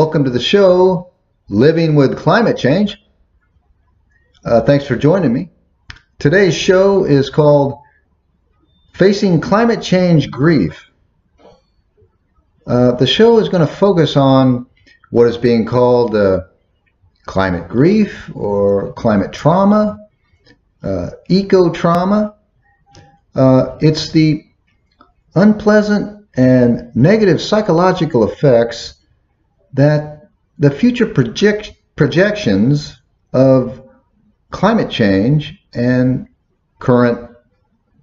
welcome to the show, Living with Climate Change. Thanks for joining me. Today's show is called Facing Climate Change Grief. The show is going to focus on what is being called climate grief or climate trauma, eco-trauma. It's the unpleasant and negative psychological effects that the future projections of climate change and current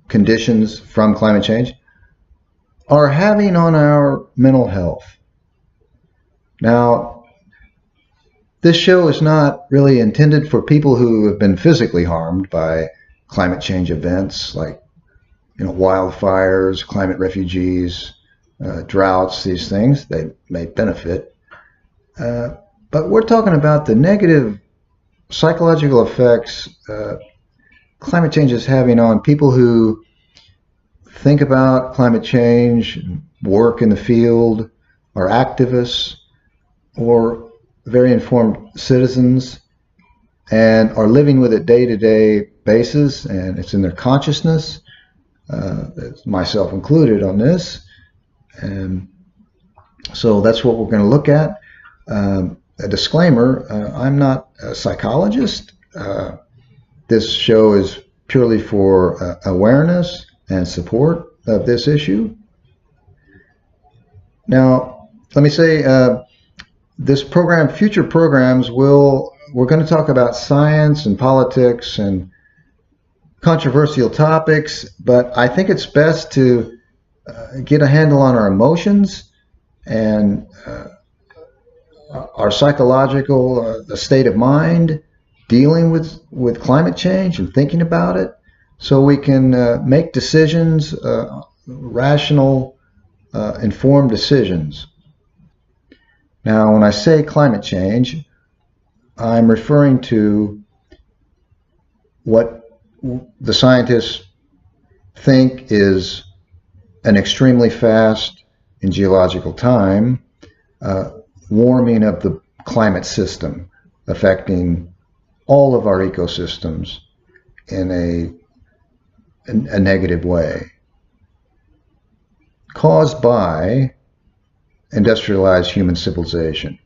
conditions from climate change are having on our mental health. Now, this show is not really intended for people who have been physically harmed by climate change events like wildfires, climate refugees, droughts, these things. They may benefit. But we're talking about the negative psychological effects climate change is having on people who think about climate change, work in the field, are activists, or very informed citizens, and are living with it day-to-day basis, and it's in their consciousness, myself included on this. And so that's what we're going to look at. A disclaimer, I'm not a psychologist. This show is purely for awareness and support of this issue. Now, let me say, this program, future programs, we're going to talk about science and politics and controversial topics, but I think it's best to get a handle on our emotions and our psychological state of mind dealing with climate change and thinking about it, so we can make decisions, rational, informed decisions. Now, when I say climate change, I'm referring to what the scientists think is an extremely fast in geological time warming of the climate system, affecting all of our ecosystems in a negative way, caused by industrialized human civilization.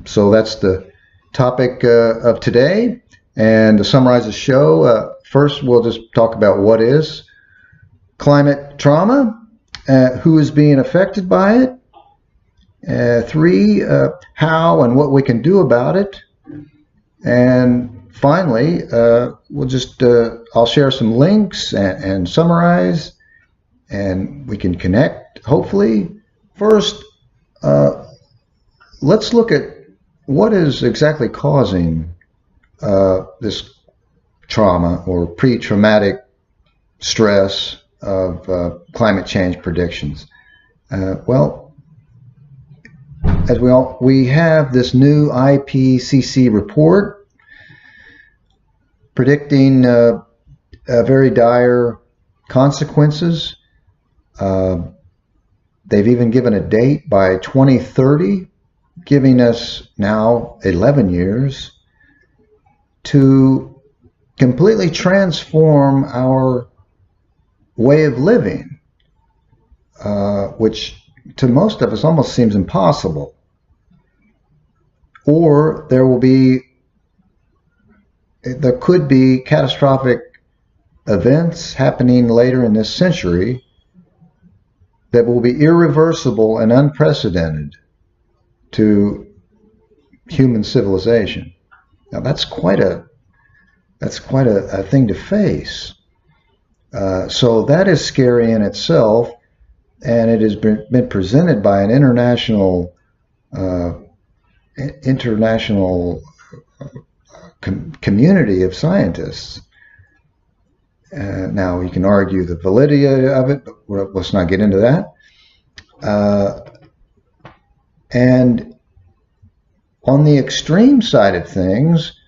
So that's the topic of today. And to summarize the show, first we'll just talk about what is climate trauma, who is being affected by it, 3, how and what we can do about it, and finally, we'll just I'll share some links and summarize, and we can connect, hopefully. First, let's look at what is exactly causing this trauma or pre-traumatic stress of climate change predictions. Well, as we have this new IPCC report predicting very dire consequences. They've even given a date by 2030, giving us now 11 years to completely transform our way of living, which to most of us almost seems impossible. Or there could be catastrophic events happening later in this century that will be irreversible and unprecedented to human civilization. Now that's quite a thing to face. So that is scary in itself, and it has been presented by an international community of scientists. Now, you can argue the validity of it, but let's not get into that. And on the extreme side of things,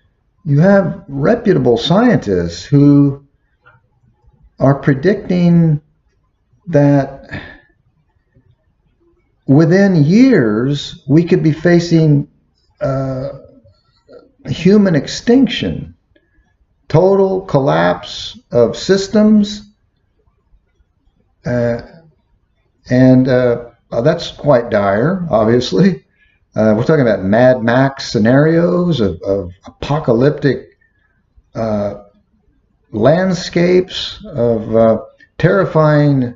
you have reputable scientists who are predicting that within years, we could be facing human extinction, total collapse of systems, and that's quite dire, obviously. We're talking about Mad Max scenarios of apocalyptic landscapes, of terrifying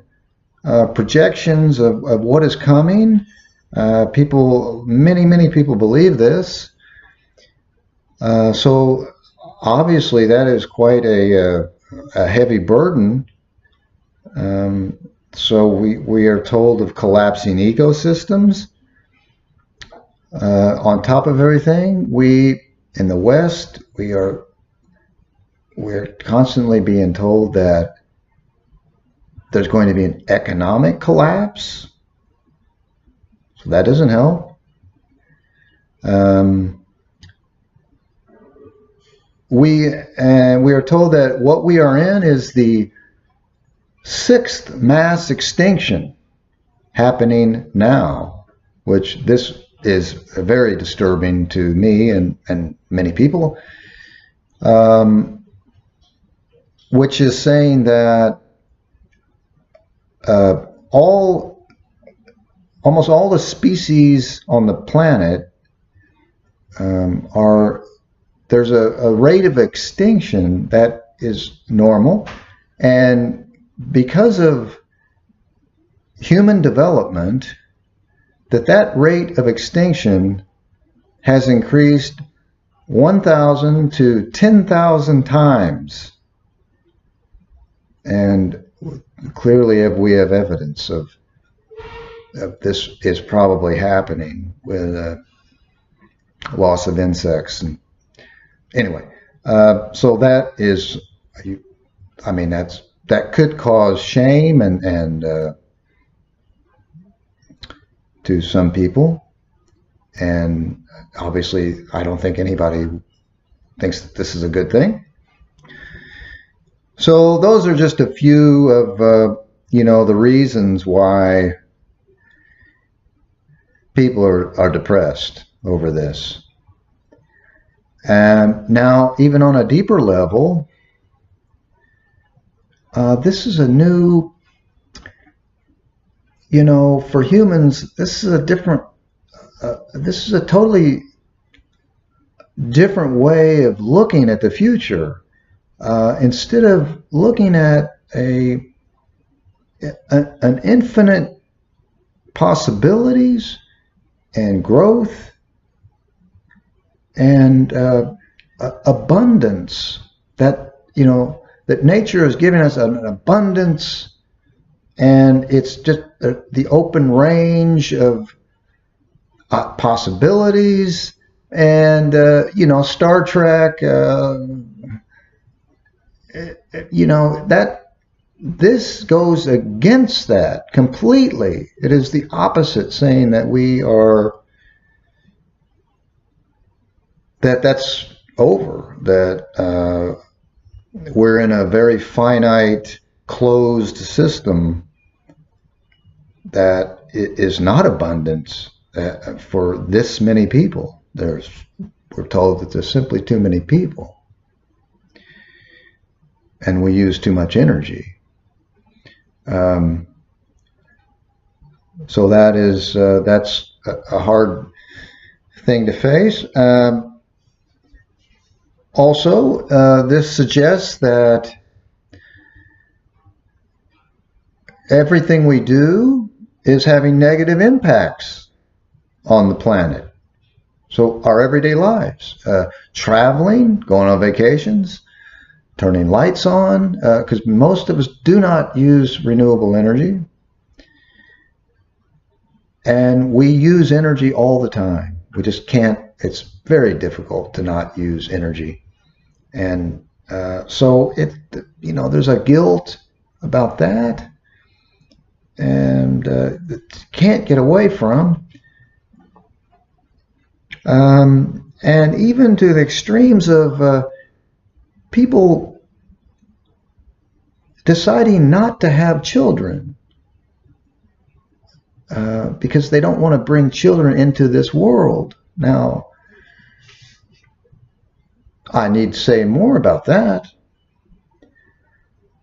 projections of what is coming. Many people believe this. So obviously that is quite a heavy burden. So we are told of collapsing ecosystems. On top of everything, we in the West, we're constantly being told that there's going to be an economic collapse. So that doesn't help. We are told that what we are in is the 6th mass extinction happening now, which this is very disturbing to me and many people, which is saying that almost all the species on the planet there's a rate of extinction that is normal, and because of human development, that rate of extinction has increased 1,000 to 10,000 times. And clearly we have evidence of this is probably happening with loss of insects. And anyway, so that is, I mean, that could cause shame and to some people, and obviously I don't think anybody thinks that this is a good thing. So those are just a few of the reasons why people are depressed over this. And now, even on a deeper level, this is a new, for humans, this is a totally different way of looking at the future. Instead of looking at an infinite possibilities and growth and abundance, that nature is giving us an abundance, and it's just the open range of possibilities. And Star Trek, that this goes against that completely. It is the opposite, saying that that's over, that we're in a very finite, closed system that is not abundance for this many people. We're told that there's simply too many people, and we use too much energy. So that's a hard thing to face. Also, this suggests that everything we do is having negative impacts on the planet. So our everyday lives, traveling, going on vacations, turning lights on, because most of us do not use renewable energy. And we use energy all the time. We just can't, it's very difficult to not use energy. And so there's a guilt about that, and can't get away from. And even to the extremes of people deciding not to have children. because they don't want to bring children into this world. Now, I need to say more about that.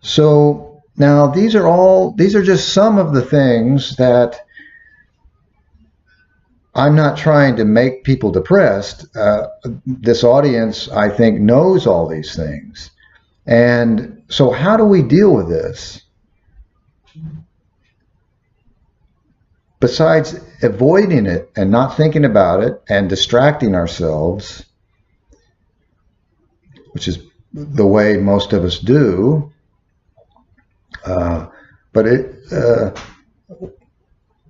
So now these are just some of the things that I'm not trying to make people depressed. This audience, I think, knows all these things. And so how do we deal with this? Besides avoiding it and not thinking about it and distracting ourselves, which is the way most of us do,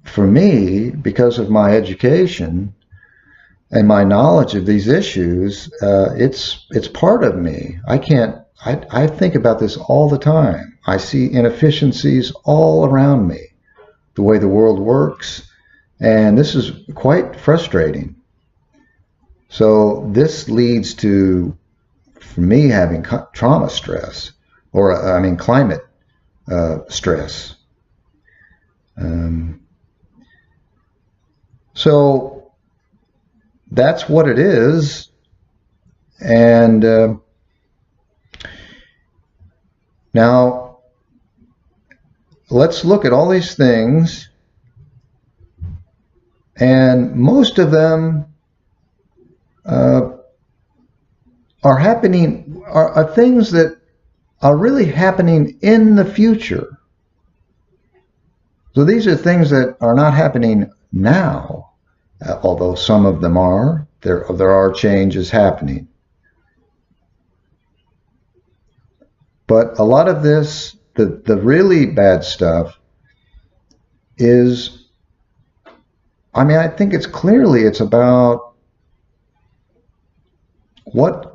for me, because of my education and my knowledge of these issues, it's part of me. I think about this all the time. I see inefficiencies all around me, the way the world works, and this is quite frustrating. So this leads to, for me, having trauma stress, or climate stress. So that's what it is. And now let's look at all these things, and most of them are happening, are things that are really happening in the future. So these are things that are not happening now, although some of them are. There are changes happening. But a lot of this, the really bad stuff is, I think it's about what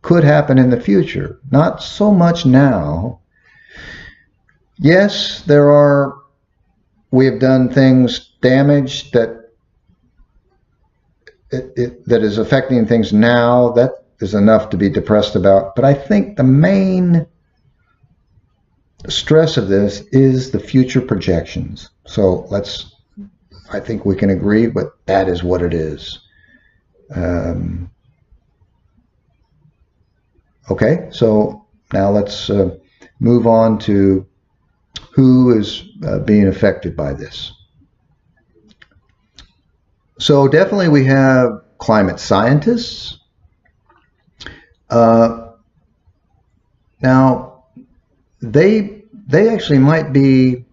could happen in the future, not so much now. Yes, we have done things, damage that is affecting things now. That is enough to be depressed about. But I think the main stress of this is the future projections. So I think we can agree, but that is what it is. Okay, so now let's move on to who is being affected by this. So definitely we have climate scientists. Now, they actually might be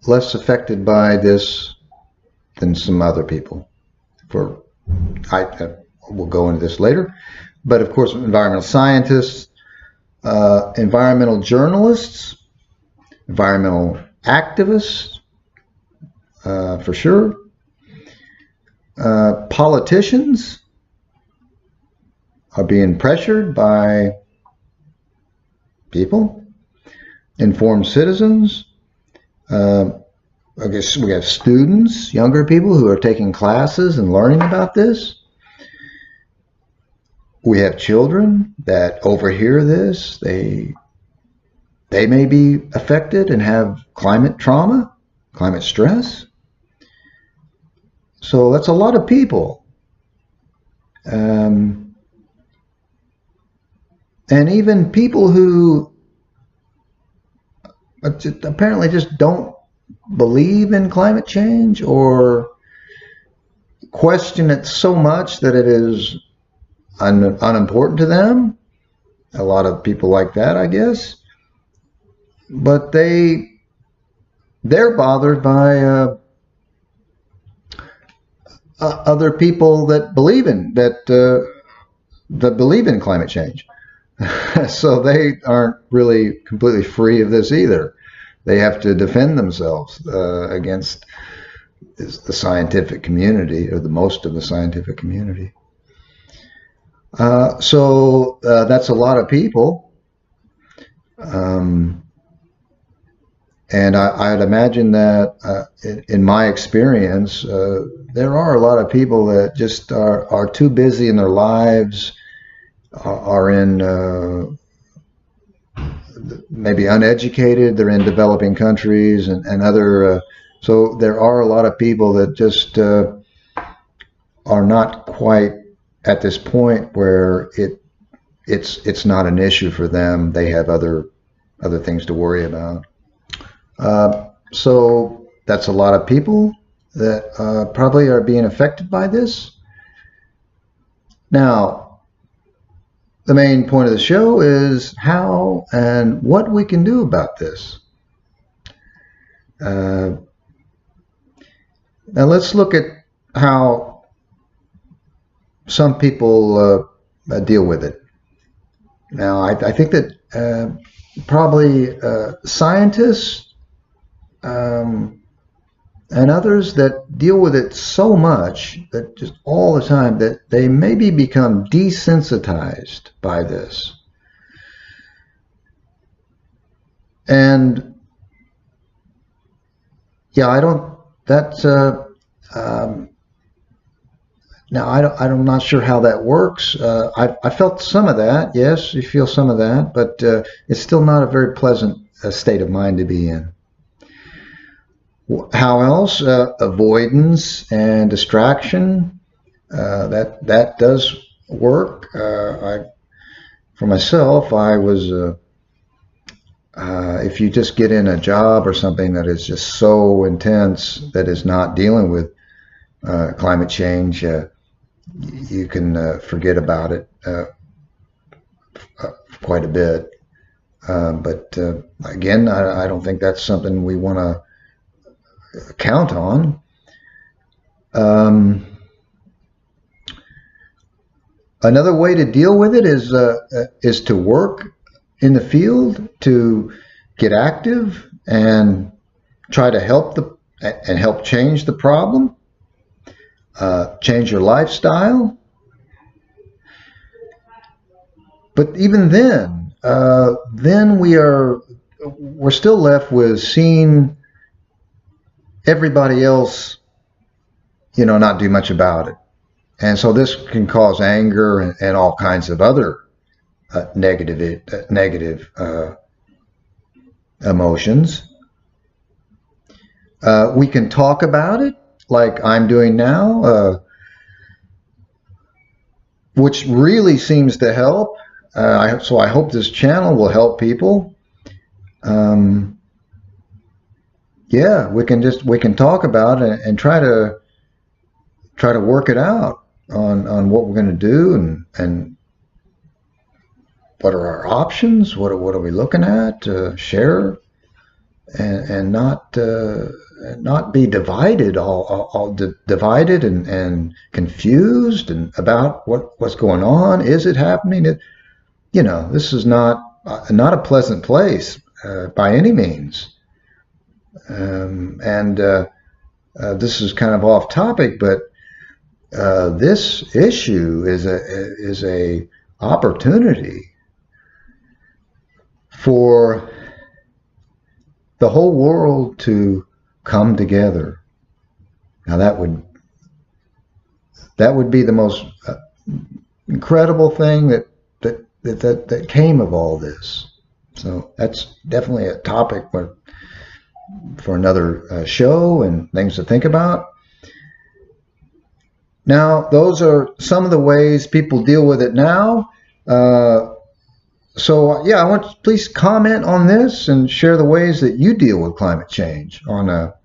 less affected by this than some other people. We'll go into this later. But of course, environmental scientists, environmental journalists, environmental activists, for sure, politicians are being pressured by people, informed citizens. I guess we have students, younger people who are taking classes and learning about this. We have children that overhear this. They may be affected and have climate trauma, climate stress. So that's a lot of people. And even people who apparently just don't believe in climate change or question it so much that it is unimportant to them. A lot of people like that, I guess. But they're bothered by other people that believe in climate change. So they aren't really completely free of this either. They have to defend themselves against the scientific community, or the most of the scientific community. So that's a lot of people. And I'd imagine that in my experience, there are a lot of people that just are too busy in their lives, are in maybe uneducated. They're in developing countries and other. So there are a lot of people that just are not quite at this point where it's not an issue for them. They have other things to worry about. So that's a lot of people that probably are being affected by this. Now, the main point of the show is how and what we can do about this. Now let's look at how some people deal with it. Now, I think that probably scientists and others that deal with it so much that just all the time that they maybe become desensitized by this. And yeah, I don't, that's, now, I'm not sure how that works. I felt some of that. Yes, you feel some of that, but it's still not a very pleasant state of mind to be in. How else? Avoidance and distraction. That does work. For myself, I was. If you just get in a job or something that is just so intense that is not dealing with climate change, you can forget about it quite a bit. But again, I don't think that's something we want to count on. Another way to deal with it is to work in the field, to get active and try to help change the problem. Change your lifestyle. But even then we're still left with seeing everybody else, not do much about it. And so this can cause anger and all kinds of other negative emotions. We can talk about it, like I'm doing now, which really seems to help. So I hope this channel will help people. Yeah, we can talk about it and try to work it out on what we're going to do and what are our options. What are we looking at? Share and not be divided, all divided and confused and about what's going on. Is it happening? This is not a pleasant place by any means. This is kind of off topic, but this issue is a opportunity for the whole world to come together. Now that would be the most incredible thing that came of all this. So that's definitely a topic for another show and things to think about. Now, those are some of the ways people deal with it now. So yeah, I want to please comment on this and share the ways that you deal with climate change on a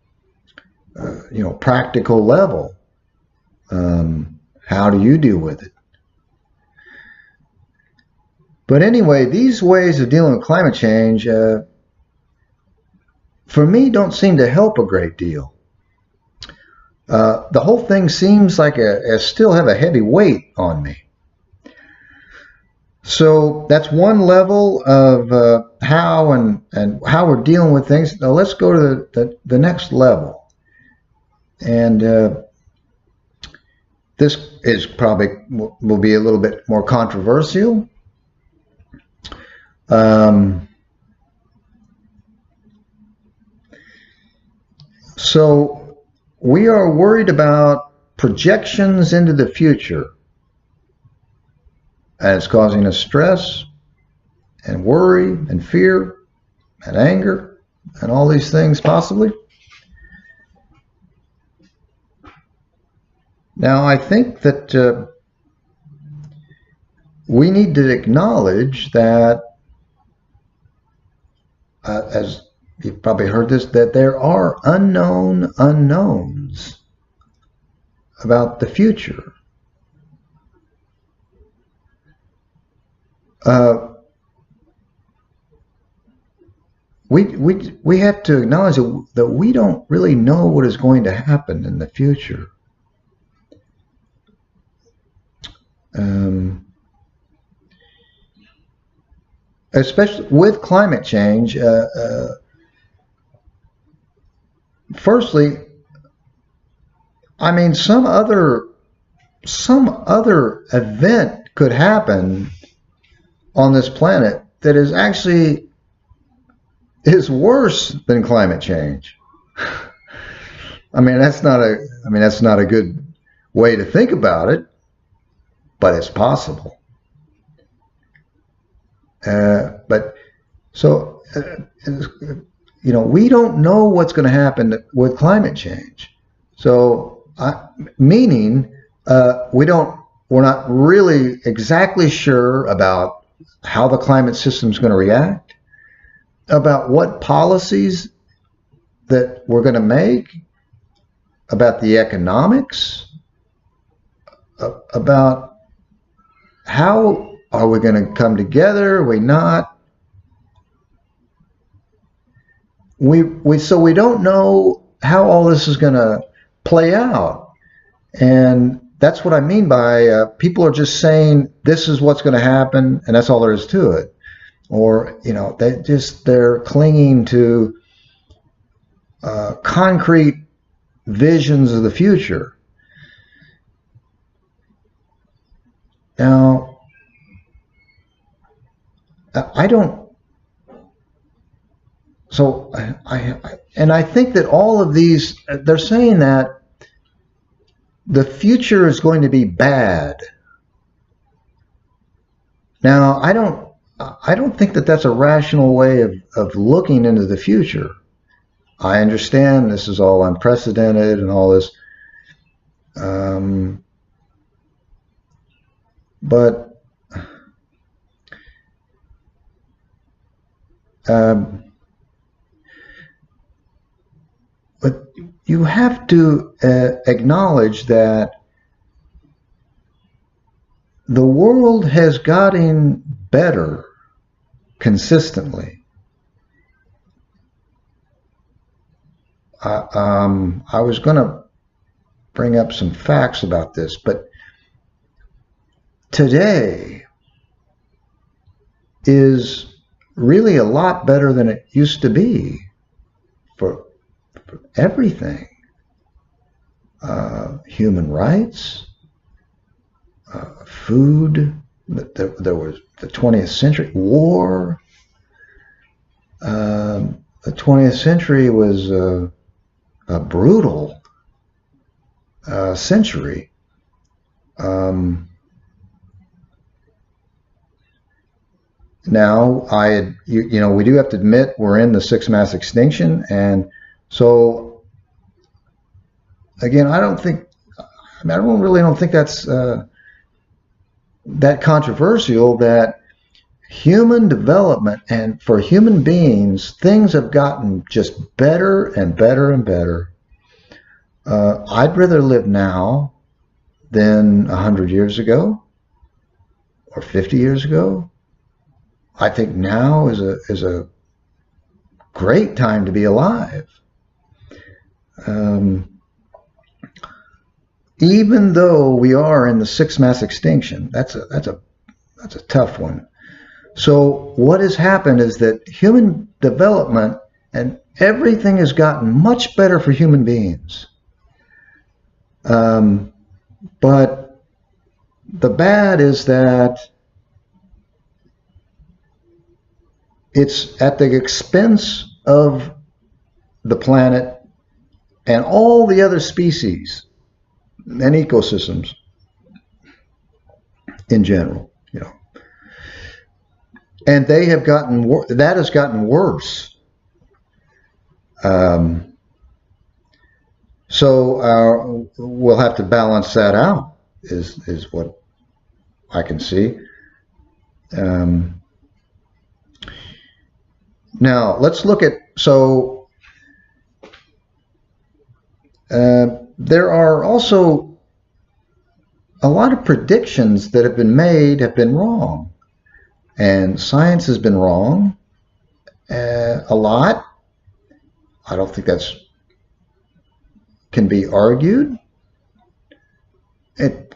practical level. How do you deal with it? But anyway, these ways of dealing with climate change, for me, don't seem to help a great deal. The whole thing seems like I still have a heavy weight on me. So that's one level of how and how we're dealing with things. Now let's go to the next level. And this is probably will be a little bit more controversial. So we are worried about projections into the future, and it's causing us stress and worry and fear and anger and all these things possibly. Now, I think that we need to acknowledge that, as you've probably heard this, that there are unknown unknowns about the future. We have to acknowledge that we don't really know what is going to happen in the future. Especially with climate change. Firstly, I mean, some other event could happen on this planet that is actually worse than climate change. I mean, that's not a good way to think about it, but it's possible. We don't know what's going to happen with climate change. So, meaning we're not really exactly sure about how the climate system is going to react, about what policies that we're going to make, about the economics, about how are we going to come together, are we not? So we don't know how all this is going to play out. And that's what I mean by people are just saying this is what's going to happen and that's all there is to it. Or, they're clinging to concrete visions of the future. Now, I think that all of these, they're saying that the future is going to be bad. Now, I don't think that that's a rational way of looking into the future. I understand this is all unprecedented and all this, but you have to acknowledge that the world has gotten better consistently. I was going to bring up some facts about this, but today is really a lot better than it used to be for everything. Human rights, food, there was the 20th century, war. The 20th century was a brutal century. Now, we do have to admit we're in the sixth mass extinction, and so again, I don't think that's that controversial. That human development and for human beings, things have gotten just better and better and better. I'd rather live now than 100 years ago or 50 years ago. I think now is a great time to be alive. Even though we are in the sixth mass extinction, that's a tough one. So what has happened is that human development and everything has gotten much better for human beings. But the bad is that it's at the expense of the planet and all the other species and ecosystems in general. and they have gotten that has gotten worse. So we'll have to balance that out. Is what I can see. Now let's look at there are also a lot of predictions that have been made have been wrong, and science has been wrong a lot. I don't think that's can be argued.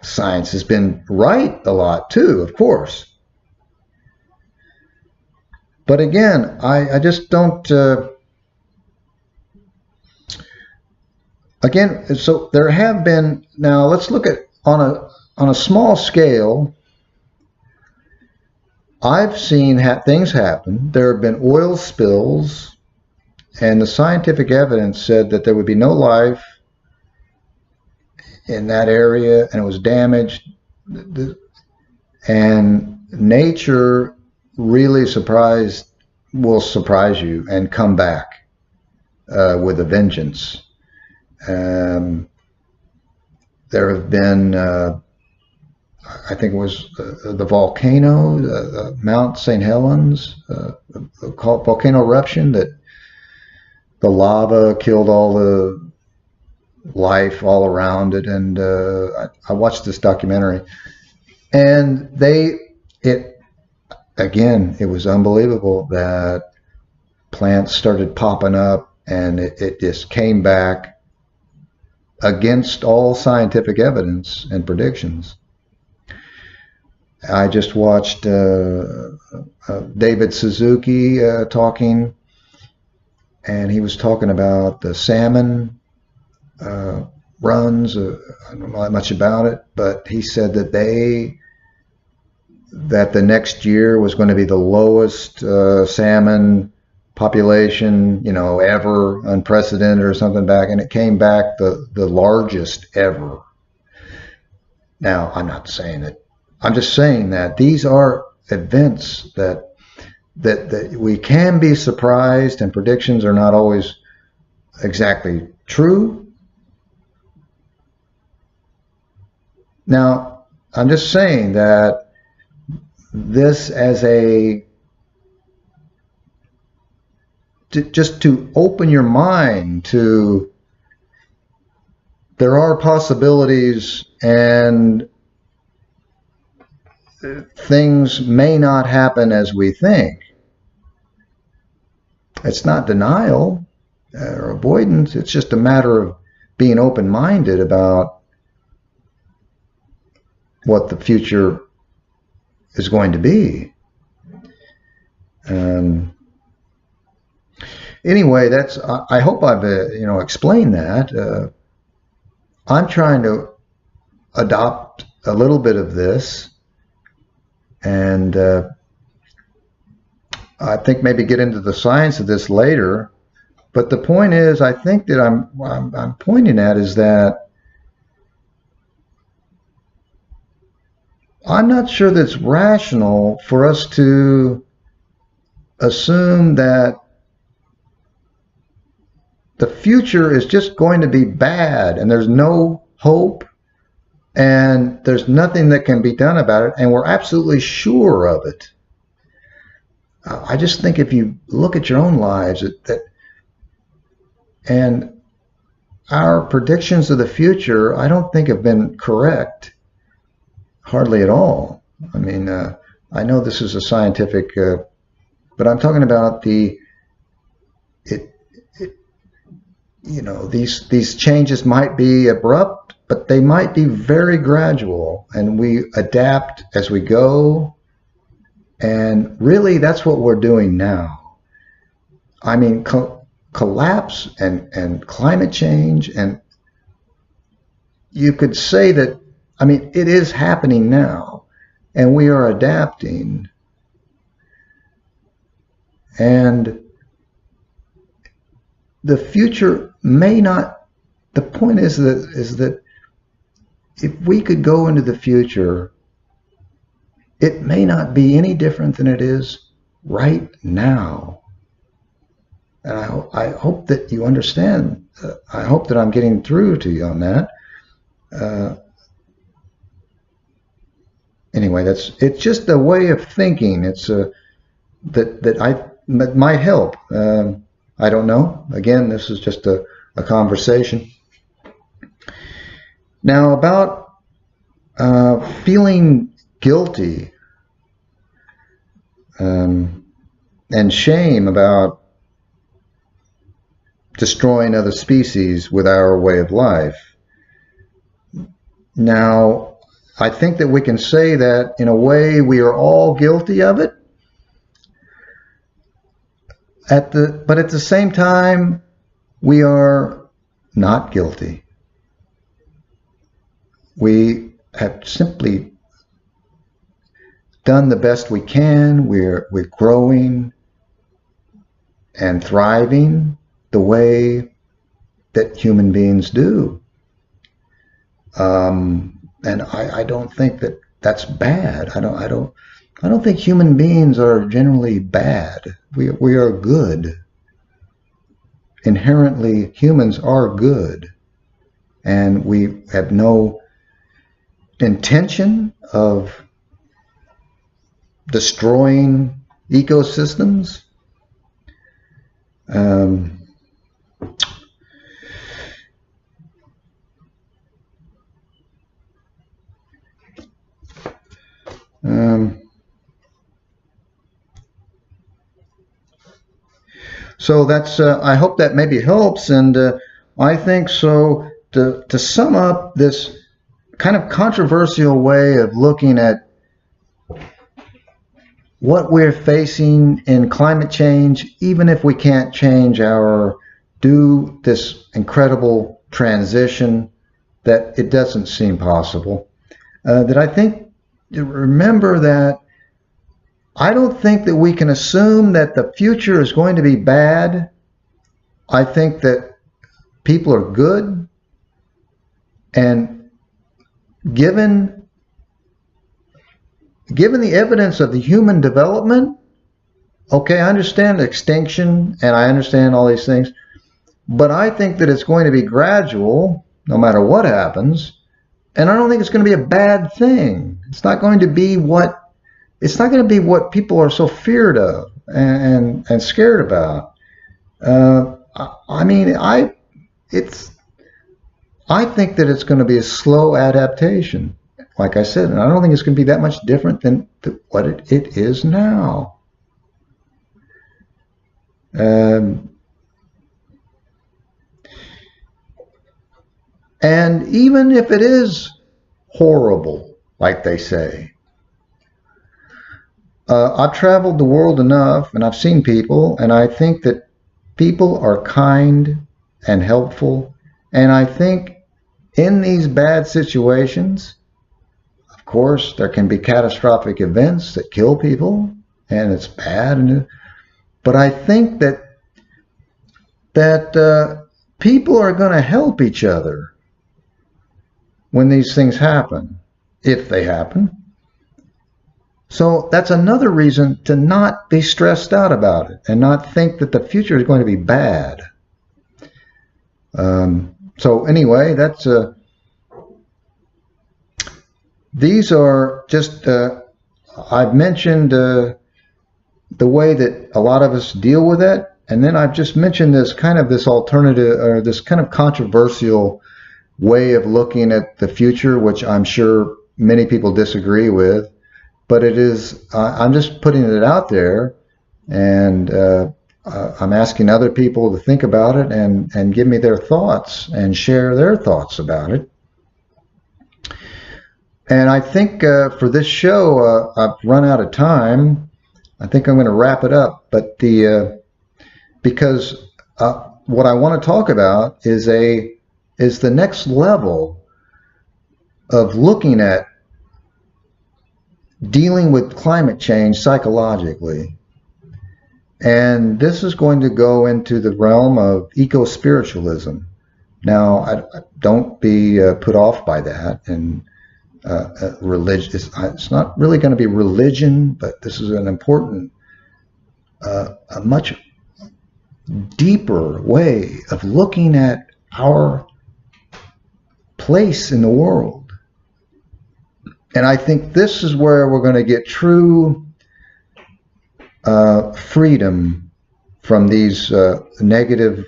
Science has been right a lot too, of course. But again, I just don't. Again, so there have been. Now let's look at on a small scale. I've seen things happen. There have been oil spills, and the scientific evidence said that there would be no life in that area, and it was damaged. And nature really will surprise you and come back with a vengeance. There have been, I think it was the volcano, Mount St. Helens, volcano eruption, that the lava killed all the life all around it. And I watched this documentary, and again, it was unbelievable that plants started popping up, and it just came back against all scientific evidence and predictions. I just watched David Suzuki talking, and he was talking about the salmon runs. I don't know that much about it, but he said that the next year was going to be the lowest salmon population, ever, unprecedented or something back, and it came back the largest ever. Now, I'm not saying that. I'm just saying that these are events that we can be surprised, and predictions are not always exactly true. Now, I'm just saying that this as just to open your mind to there are possibilities, and things may not happen as we think. It's not denial or avoidance. It's just a matter of being open-minded about what the future is going to be. Anyway, I hope I've explained that. I'm trying to adopt a little bit of this, and I think maybe get into the science of this later. But the point is, I think that I'm pointing at is that I'm not sure that it's rational for us to assume that the future is just going to be bad and there's no hope and there's nothing that can be done about it, and we're absolutely sure of it. I just think if you look at your own lives, and our predictions of the future, I don't think have been correct. Hardly at all. I mean, I know this is a scientific, but I'm talking about these changes might be abrupt, but they might be very gradual, and we adapt as we go. And really, that's what we're doing now. I mean, collapse and climate change, and you could say that. I mean, it is happening now, and we are adapting. And the future may not. The point is that if we could go into the future, it may not be any different than it is right now. And I hope that you understand. I hope that I'm getting through to you on that. Anyway, it's just a way of thinking. It's that might help. I don't know. Again, this is just a conversation. Now, about feeling guilty and shame about destroying other species with our way of life. Now, I think that we can say that in a way we are all guilty of it. But at the same time, we are not guilty. We have simply done the best we can. We're growing and thriving the way that human beings do. And I don't think that that's bad. I don't think human beings are generally bad. We are good. Inherently, humans are good. And we have no intention of destroying ecosystems. So that's, I hope that maybe helps, and I think so. To sum up this kind of controversial way of looking at what we're facing in climate change, even if we can't do this incredible transition, that it doesn't seem possible. That I think, remember that I don't think that we can assume that the future is going to be bad. I think that people are good, and given the evidence of the human development, okay, I understand extinction and I understand all these things, but I think that it's going to be gradual no matter what happens, and I don't think it's going to be a bad thing. It's not going to be what people are so feared of and scared about. I mean, I think that it's going to be a slow adaptation, like I said, and I don't think it's going to be that much different than what it is now. And even if it is horrible, like they say, I've traveled the world enough and I've seen people, and I think that people are kind and helpful. And I think in these bad situations, of course, there can be catastrophic events that kill people, and it's bad. But I think that people are going to help each other when these things happen, if they happen. So that's another reason to not be stressed out about it and not think that the future is going to be bad. So anyway, that's these are just I've mentioned the way that a lot of us deal with it, and then I've just mentioned this alternative or this kind of controversial way of looking at the future, which I'm sure many people disagree with. But it is, I'm just putting it out there, and I'm asking other people to think about it and give me their thoughts and share their thoughts about it. And I think for this show, I've run out of time. I think I'm going to wrap it up. But because what I want to talk about is the next level of looking at dealing with climate change psychologically. And this is going to go into the realm of eco-spiritualism. Now, don't be put off by that. And religion, it's not really going to be religion, but this is an important a much deeper way of looking at our place in the world. And I think this is where we're going to get true freedom from these negative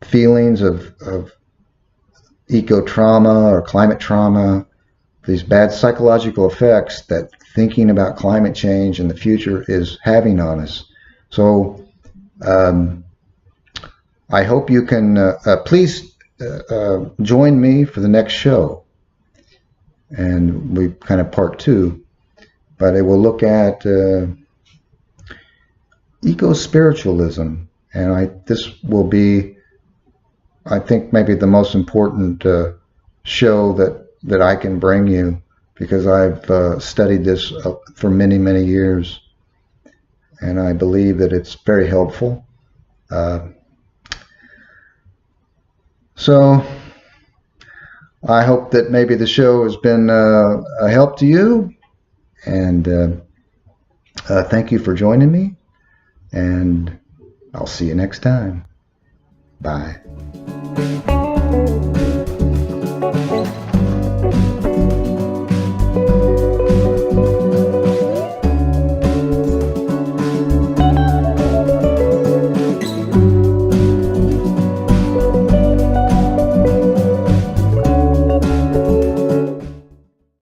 feelings of eco-trauma or climate trauma, these bad psychological effects that thinking about climate change in the future is having on us. So I hope you can please join me for the next show. And we kind of part two, but it will look at eco-spiritualism. And this will be, I think, maybe the most important show that I can bring you, because I've studied this for many, many years. And I believe that it's very helpful. So I hope that maybe the show has been a help to you. And thank you for joining me. And I'll see you next time. Bye.